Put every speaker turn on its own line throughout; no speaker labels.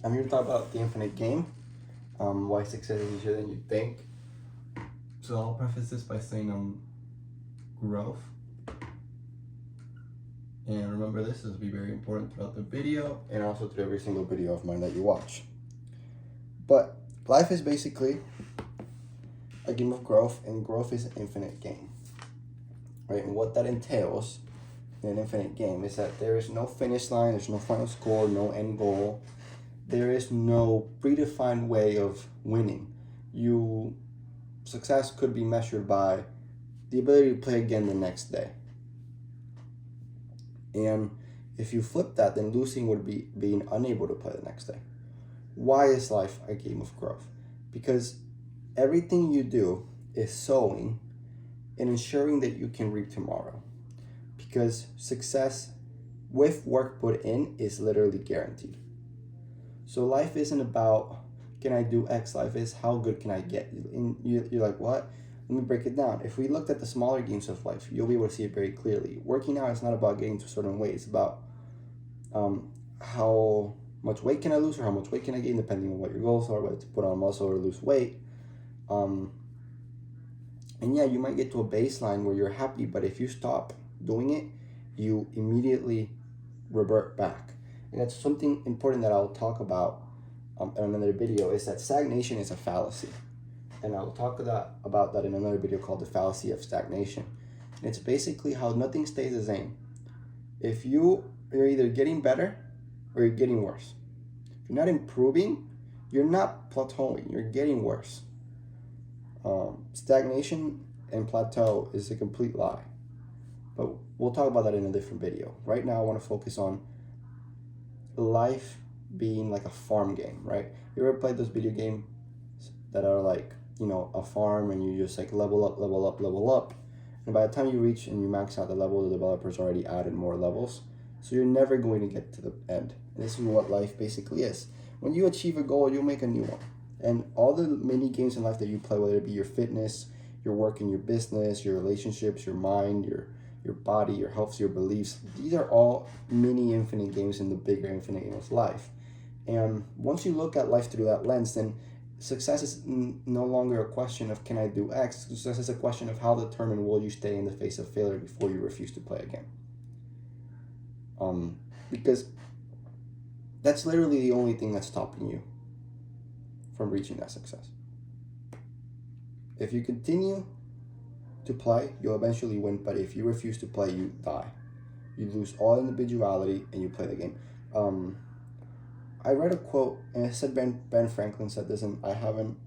I'm here to talk about the infinite game, why success is easier than you think. So I'll preface this by saying growth. And remember, this will be very important throughout the video and also through every single video of mine that you watch. But life is basically a game of growth, and growth is an infinite game. Right? And what that entails in an infinite game is that there is no finish line, there's no final score, no end goal. There is no predefined way of winning. Success could be measured by the ability to play again the next day. And if you flip that, then losing would be being unable to play the next day. Why is life a game of growth? Because everything you do is sowing and ensuring that you can reap tomorrow. Because success with work put in is literally guaranteed. So life isn't about, can I do X? Life is, how good can I get? And you're like, what? Let me break it down. If we looked at the smaller games of life, you'll be able to see it very clearly. Working out is not about getting to a certain weight. It's about how much weight can I lose or how much weight can I gain, depending on what your goals are, whether to put on muscle or lose weight. And yeah, you might get to a baseline where you're happy, but if you stop doing it, you immediately revert back. And that's something important that I'll talk about in another video, is that stagnation is a fallacy. And I'll talk about that in another video called the fallacy of stagnation. And it's basically how nothing stays the same. If you're either getting better or you're getting worse. If you're not improving, you're not plateauing, you're getting worse. Stagnation and plateau is a complete lie. But we'll talk about that in a different video. Right now I want to focus on life being like a farm game, right? You ever played those video games that are like, a farm, and you just like level up, and by the time you reach and you max out the level, the developers already added more levels, so you're never going to get to the end. And this is what life basically is. When you achieve a goal, you'll make a new one. And all the mini games in life that you play, whether it be your fitness, your work in your business, your relationships, your mind, your body, your health, your beliefs, these are all mini infinite games in the bigger infinite game of life. And once you look at life through that lens, then success is no longer a question of, can I do X? Success is a question of how determined will you stay in the face of failure before you refuse to play again. Because that's literally the only thing that's stopping you from reaching that success. If you continue to play, you'll eventually win, but if you refuse to play, you die. You lose all individuality and you play the game. I read a quote, and it said Ben Franklin said this, and I haven't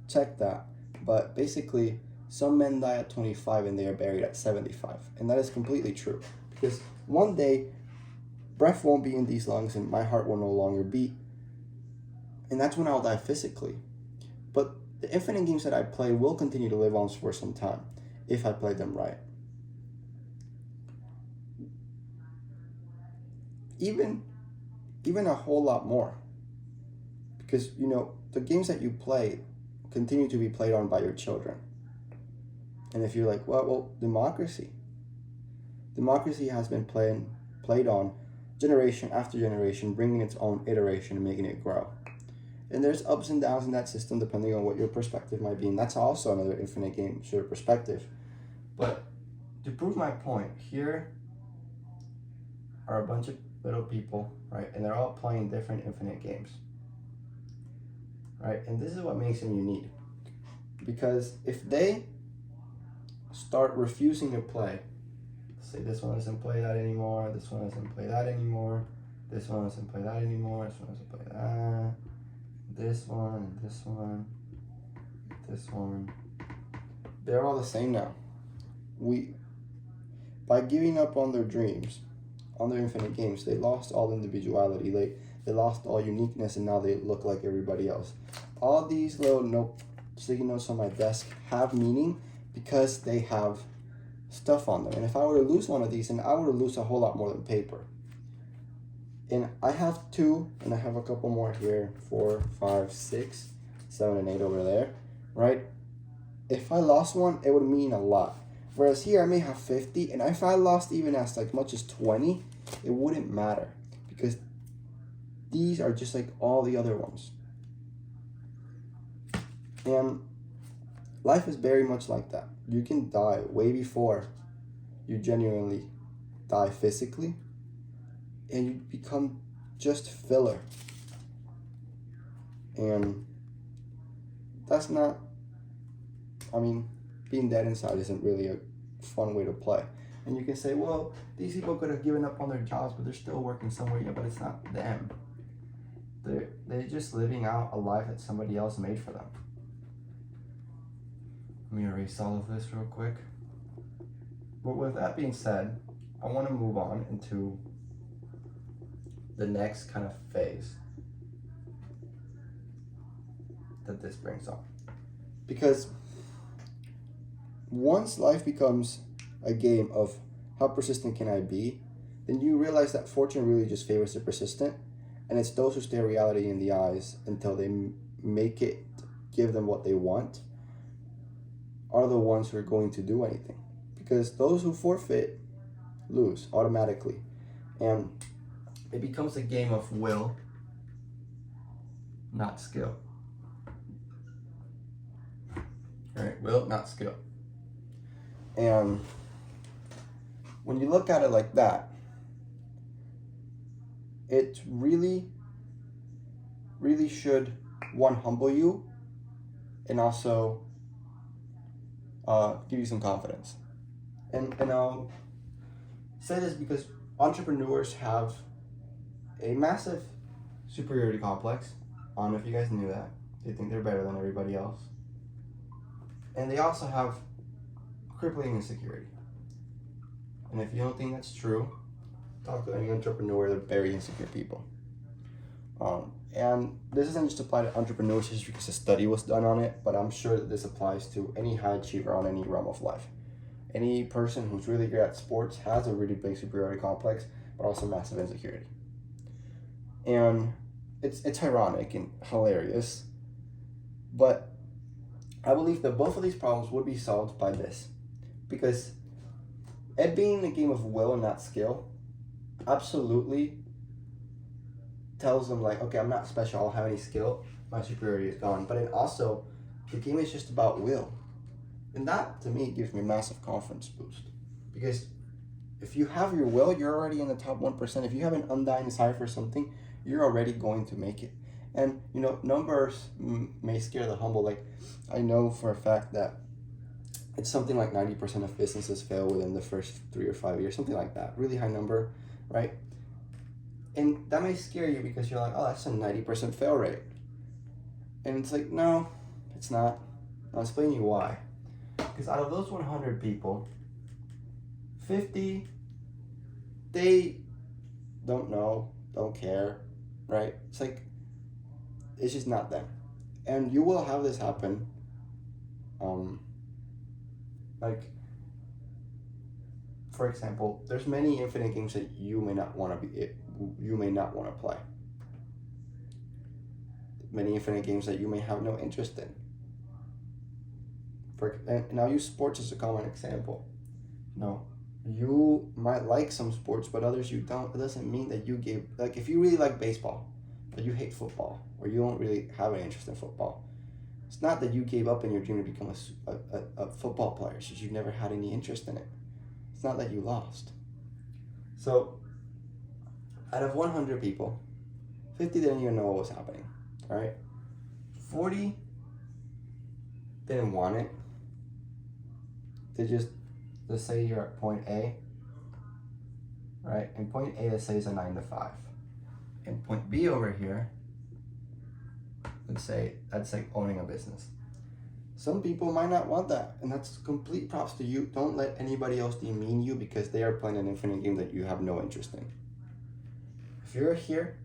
checked that, but basically, some men die at 25 and they are buried at 75, and that is completely true, because one day, breath won't be in these lungs and my heart will no longer beat, and that's when I'll die physically. But the infinite games that I play will continue to live on for some time, if I play them right. Even a whole lot more, because the games that you play continue to be played on by your children. And if you're like, well, democracy has been played on generation after generation, bringing its own iteration and making it grow. And there's ups and downs in that system depending on what your perspective might be, and that's also another infinite game sort of perspective. But to prove my point, here are a bunch of little people, right? And they're all playing different infinite games, right? And this is what makes them unique. Because if they start refusing to play, say this one doesn't play that anymore, this one doesn't play that anymore, this one doesn't play that anymore, this one doesn't play that, this one, this one, this one, they're all the same now. By giving up on their dreams, on their infinite games, they lost all individuality, they lost all uniqueness, and now they look like everybody else. All these little sticky notes on my desk have meaning because they have stuff on them. And if I were to lose one of these, then I would lose a whole lot more than paper. And I have 2, and I have a couple more here, 4, 5, 6, 7, and 8 over there, right? If I lost one, it would mean a lot. Whereas here I may have 50, and if I lost even as much as 20, it wouldn't matter, because these are just like all the other ones. And life is very much like that. You can die way before you genuinely die physically, and you become just filler. And that's not, I mean, being dead inside isn't really a fun way to play. And you can say, well, these people could have given up on their jobs, but they're still working somewhere. Yeah, but it's not them. They're just living out a life that somebody else made for them. Let me erase all of this real quick. But with that being said, I want to move on into the next kind of phase that this brings up. Because once life becomes a game of how persistent can I be, then you realize that fortune really just favors the persistent, and it's those who stare reality in the eyes until they make it give them what they want are the ones who are going to do anything. Because those who forfeit lose automatically. And it becomes a game of will, not skill. Right? Will, not skill. And when you look at it like that, it really, really should, one, humble you, and also give you some confidence. And I'll say this because entrepreneurs have a massive superiority complex. I don't know if you guys knew that. They think they're better than everybody else. And they also have crippling insecurity. And if you don't think that's true, talk to any entrepreneur. They're very insecure people. And this doesn't just apply to entrepreneurs just because a study was done on it, but I'm sure that this applies to any high achiever on any realm of life. Any person who's really good at sports has a really big superiority complex, but also massive insecurity. And it's ironic and hilarious, but I believe that both of these problems would be solved by this. Because it being a game of will and not skill absolutely tells them, like, okay, I'm not special, I don't have any skill, my superiority is gone. But it also, the game is just about will. And that, to me, gives me a massive confidence boost. Because if you have your will, you're already in the top 1%. If you have an undying desire for something, you're already going to make it. And, you know, numbers may scare the humble. Like, I know for a fact that it's something like 90% of businesses fail within the first 3 or 5 years, something like that. Really high number, right? And that may scare you because you're like, oh, that's a 90% fail rate. And it's like, no, it's not. I'll explain you why. Because out of those 100 people, 50, they don't know, don't care, right? It's like, it's just not them. And you will have this happen. Like, for example, there's many infinite games that you may not want to play. Many infinite games that you may have no interest in. And I'll use sports as a common example. No, you might like some sports, but others you don't. It doesn't mean that you gave, like, if you really like baseball, but you hate football, or you don't really have an interest in football, it's not that you gave up in your dream to become a football player. It's just you've never had any interest in it. It's not that you lost. So, out of 100 people, 50 didn't even know what was happening, all right? 40 didn't want it. Let's say you're at point A, right? And point A, let's say, is a 9 to 5. And point B over here, let's say that's like owning a business. Some people might not want that, and that's complete props to you. Don't let anybody else demean you because they are playing an infinite game that you have no interest in. If you're here,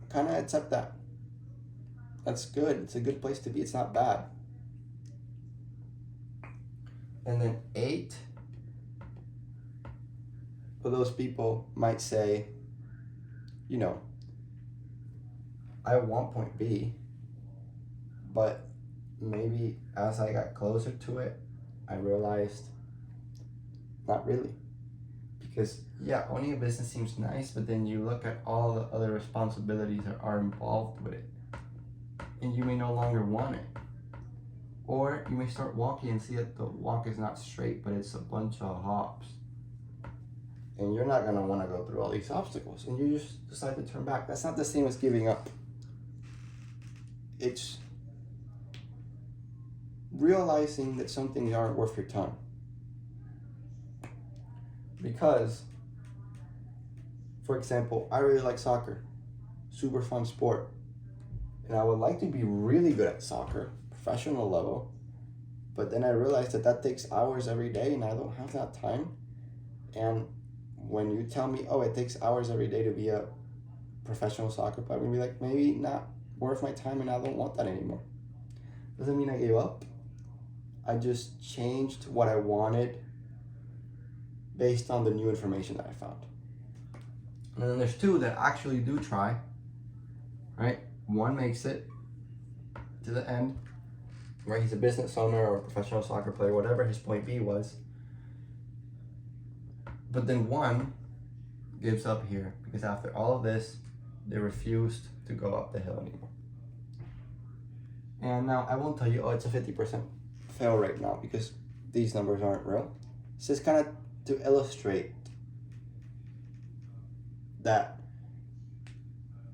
kind of accept that. That's good. It's a good place to be. It's not bad. And then 8 of those people might say, you know, I want point B, but maybe as I got closer to it, I realized not really. Because, yeah, owning a business seems nice, but then you look at all the other responsibilities that are involved with it, and you may no longer want it. Or you may start walking and see that the walk is not straight, but it's a bunch of hops. And you're not gonna wanna go through all these obstacles, and you just decide to turn back. That's not the same as giving up. It's realizing that some things aren't worth your time. Because, for example, I really like soccer. Super fun sport. And I would like to be really good at soccer, professional level. But then I realized that takes hours every day, and I don't have that time. And when you tell me, oh, it takes hours every day to be a professional soccer player, I'm gonna be like, maybe not worth my time, and I don't want that anymore. Doesn't mean I gave up. I just changed what I wanted based on the new information that I found. And then there's two that actually do try, right? One makes it to the end, right? He's a business owner or a professional soccer player, whatever his point B was. But then one gives up here because after all of this, they refused to go up the hill anymore. And now I won't tell you, oh, it's a 50% fail rate now, because these numbers aren't real. It's just kind of to illustrate that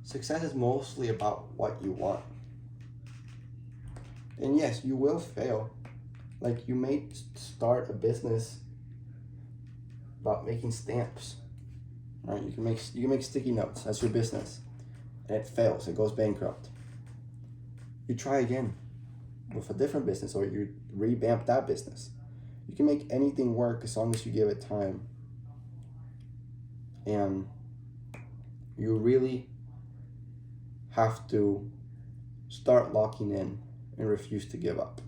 success is mostly about what you want. And yes, you will fail. Like, you may start a business about making stamps, right? You can make sticky notes. That's your business, and it fails. It goes bankrupt. You try again with a different business, or you revamp that business. You can make anything work as long as you give it time. And you really have to start locking in and refuse to give up.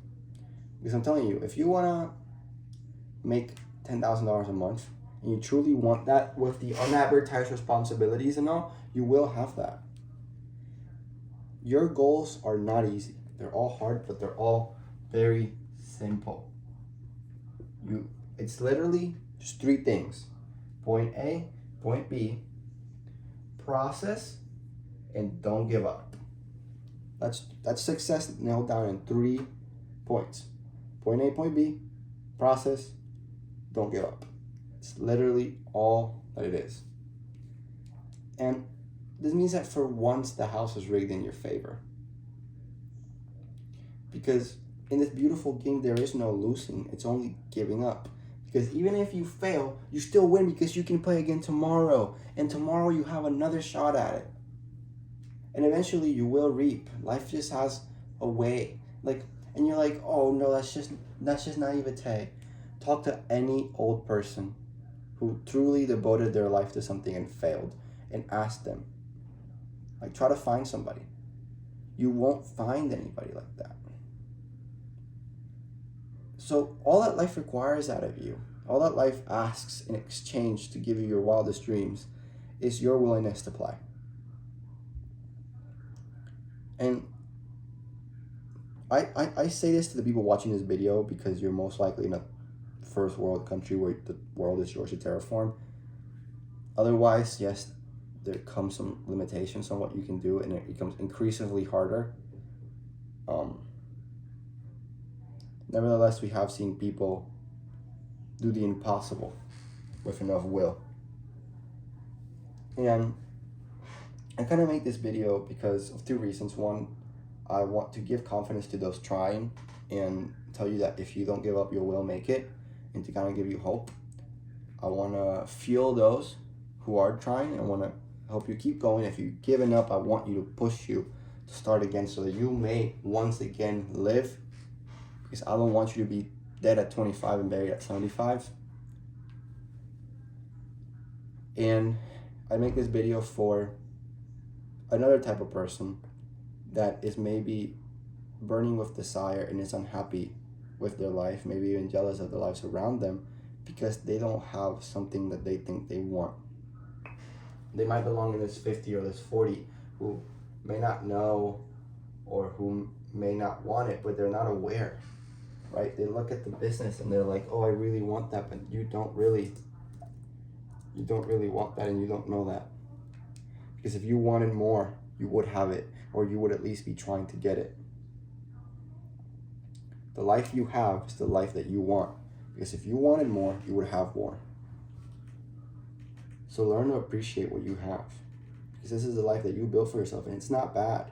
Because I'm telling you, if you want to make $10,000 a month, and you truly want that with the unadvertised responsibilities and all, you will have that. Your goals are not easy. They're all hard, but they're all very simple. It's literally just three things: point A, point B, process, and don't give up. That's success nailed down in 3 points: point A, point B, process, don't give up. It's literally all that it is. And this means that for once the house is rigged in your favor. Because in this beautiful game, there is no losing. It's only giving up. Because even if you fail, you still win, because you can play again tomorrow. And tomorrow you have another shot at it. And eventually you will reap. Life just has a way. And you're like, oh no, that's just naivete. Talk to any old person who truly devoted their life to something and failed, and ask them. Try to find somebody. You won't find anybody like that. So all that life requires out of you, all that life asks in exchange to give you your wildest dreams, is your willingness to play. And I say this to the people watching this video because you're most likely in a first world country where the world is yours to terraform. Otherwise, yes, there comes some limitations on what you can do, and it becomes increasingly harder. Nevertheless, we have seen people do the impossible with enough will. And I kind of make this video because of 2 reasons. One, I want to give confidence to those trying and tell you that if you don't give up, you will make it, and to kind of give you hope. I want to fuel those who are trying, and I want to help you keep going. If you've given up, I want you to push you to start again so that you may once again live, because I don't want you to be dead at 25 and buried at 75. And I make this video for another type of person that is maybe burning with desire and is unhappy with their life, maybe even jealous of the lives around them, because they don't have something that they think they want. They might belong in this 50 or this 40 who may not know or who may not want it, but they're not aware, right? They look at the business and they're like, oh, I really want that, but you don't really. You don't really want that, and you don't know that. Because if you wanted more, you would have it, or you would at least be trying to get it. The life you have is the life that you want. Because if you wanted more, you would have more. So learn to appreciate what you have. Because this is the life that you built for yourself, and it's not bad.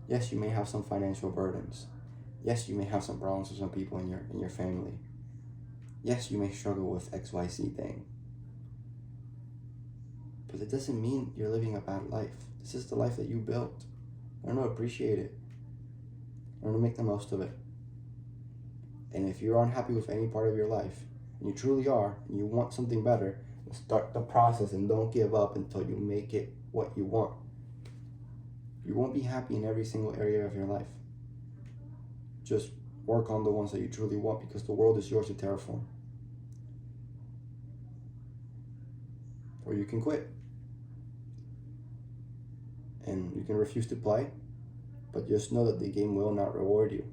Yes, you may have some financial burdens. Yes, you may have some problems with some people in your family. Yes, you may struggle with XYZ thing. But it doesn't mean you're living a bad life. This is the life that you built. Learn to appreciate it. Learn to make the most of it. And if you're unhappy with any part of your life, and you truly are, and you want something better, start the process and don't give up until you make it what you want. You won't be happy in every single area of your life. Just work on the ones that you truly want, because the world is yours to terraform. Or you can quit. And you can refuse to play, but just know that the game will not reward you.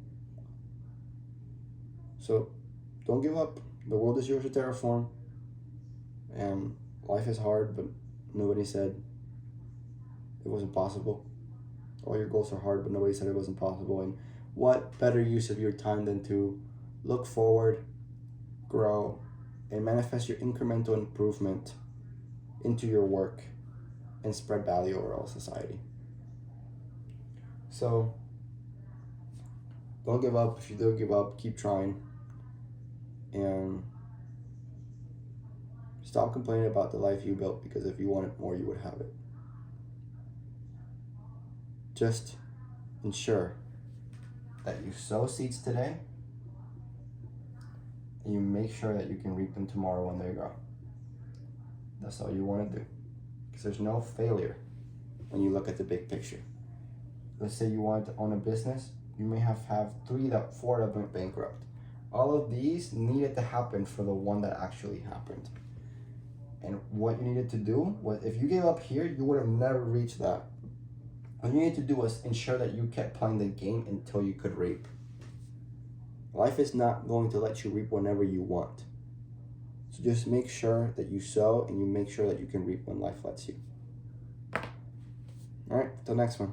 So don't give up. The world is yours to terraform. And life is hard, but nobody said it wasn't possible. All your goals are hard, but nobody said it wasn't possible. And what better use of your time than to look forward, grow, and manifest your incremental improvement into your work and spread value over all society. So don't give up. If you do give up, keep trying. And stop complaining about the life you built, because if you wanted more, you would have it. Just ensure that you sow seeds today, and you make sure that you can reap them tomorrow when they grow. That's all you want to do. Because there's no failure when you look at the big picture. Let's say you wanted to own a business, you may have 4 that went bankrupt. All of these needed to happen for the one that actually happened. And what you needed to do was, if you gave up here, you would have never reached that. What you needed to do was ensure that you kept playing the game until you could reap. Life is not going to let you reap whenever you want. So just make sure that you sow, and you make sure that you can reap when life lets you. All right, till next one.